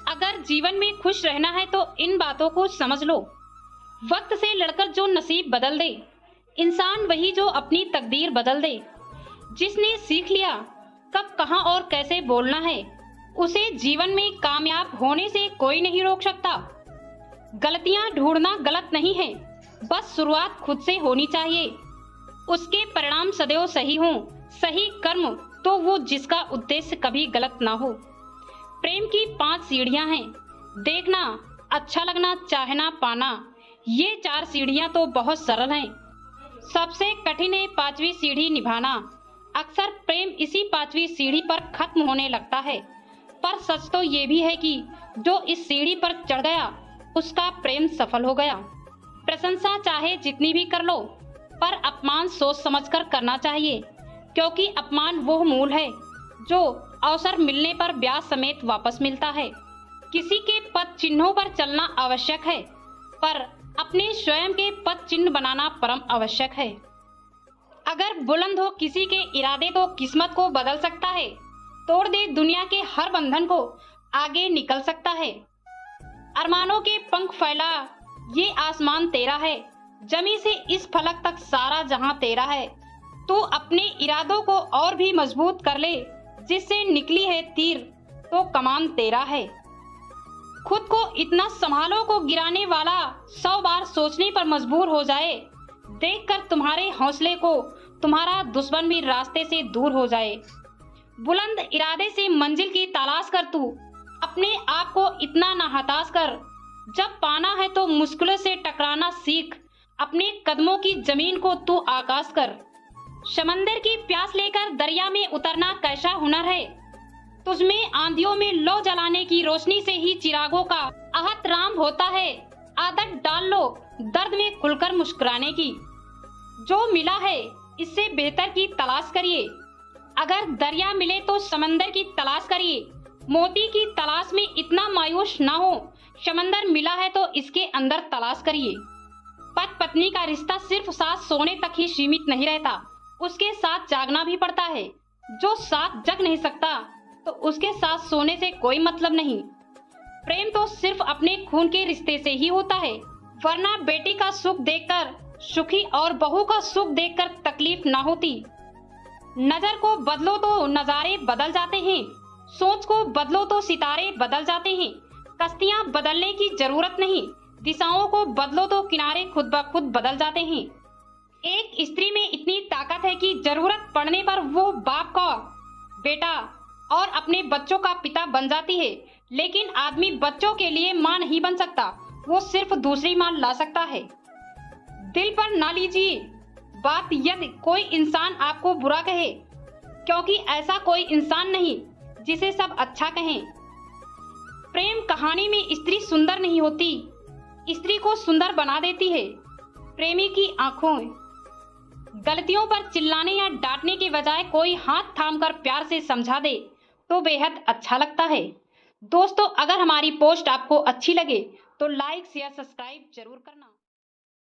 अगर जीवन में खुश रहना है तो इन बातों को समझ लो। वक्त से लड़कर जो नसीब बदल दे, इंसान वही जो अपनी तकदीर बदल दे। जिसने सीख लिया कब कहां और कैसे बोलना है, उसे जीवन में कामयाब होने से कोई नहीं रोक सकता। गलतियां ढूंढना गलत नहीं है, बस शुरुआत खुद से होनी चाहिए। उसके परिणाम सदैव सही हों, सही कर्म तो वो जिसका उद्देश्य कभी गलत ना हो। प्रेम की 5 सीढ़ियां हैं, देखना, अच्छा लगना, चाहना, पाना। ये 4 सीढ़ियां तो बहुत सरल हैं। सबसे कठिन है 5वीं सीढ़ी निभाना। अक्सर प्रेम इसी 5वीं सीढ़ी पर खत्म होने लगता है, पर सच तो ये भी है कि जो इस सीढ़ी पर चढ़ गया उसका प्रेम सफल हो गया। प्रशंसा चाहे जितनी भी कर लो, पर अपमान सोच समझकर करना चाहिए, क्योंकि अपमान वो मूल है जो अवसर मिलने पर ब्याज समेत वापस मिलता है। किसी के पद चिन्हों पर चलना आवश्यक है, पर अपने स्वयं के पद चिन्ह बनाना परम आवश्यक है। अगर बुलंद हो किसी के इरादे तो किस्मत को बदल सकता है, तोड़ दे दुनिया के हर बंधन को आगे निकल सकता है। अरमानों के पंख फैला, ये आसमान तेरा है, जमी से इस फलक तक सारा जहां तेरा है। तू अपने इरादों को और भी मजबूत कर ले, जिससे निकली है तीर तो कमान तेरा है। खुद को इतना संभालो को गिराने वाला 100 बार सोचने पर मजबूर हो जाए। देखकर तुम्हारे हौसले को तुम्हारा दुश्मन भी रास्ते से दूर हो जाए। बुलंद इरादे से मंजिल की तलाश कर, तू अपने आप को इतना ना हताश कर। जब पाना है तो मुश्किलों से टकराना सीख, अपने कदमों की जमीन को तू आकाश कर। समंदर की प्यास लेकर दरिया में उतरना कैसा हुनर है, तुझमें आंधियों में लौ जलाने की रोशनी से ही चिरागों का आहत राम होता है। आदत डाल लो दर्द में खुलकर मुस्कुराने की, जो मिला है इससे बेहतर की तलाश करिए। अगर दरिया मिले तो समंदर की तलाश करिए, मोती की तलाश में इतना मायूस ना हो। समंदर मिला है तो इसके अंदर तलाश करिए। पति पत्नी का रिश्ता सिर्फ साथ सोने तक ही सीमित नहीं रहता, उसके साथ जागना भी पड़ता है। जो साथ जग नहीं सकता तो उसके साथ सोने से कोई मतलब नहीं। प्रेम तो सिर्फ अपने खून के रिश्ते से ही होता है, वरना बेटी का सुख देखकर सुखी और बहू का सुख देखकर तकलीफ ना होती। नजर को बदलो तो नजारे बदल जाते हैं, सोच को बदलो तो सितारे बदल जाते हैं। कश्तियां बदलने की जरूरत नहीं, दिशाओं को बदलो तो किनारे खुद ब खुद बदल जाते हैं। एक स्त्री में इतनी ताकत है कि जरूरत पड़ने पर वो बाप का बेटा और अपने बच्चों का पिता बन जाती है, लेकिन आदमी बच्चों के लिए मां नहीं बन सकता, वो सिर्फ दूसरी मां ला सकता है। दिल पर ना लीजिए बात यदि कोई इंसान आपको बुरा कहे, क्योंकि ऐसा कोई इंसान नहीं जिसे सब अच्छा कहें। प्रेम कहानी में स्त्री सुंदर नहीं होती, स्त्री को सुंदर बना देती है प्रेमी की आंखों। गलतियों पर चिल्लाने या डांटने के बजाय कोई हाथ थामकर प्यार से समझा दे तो बेहद अच्छा लगता है। दोस्तों, अगर हमारी पोस्ट आपको अच्छी लगे तो लाइक शेयर सब्सक्राइब जरूर करना।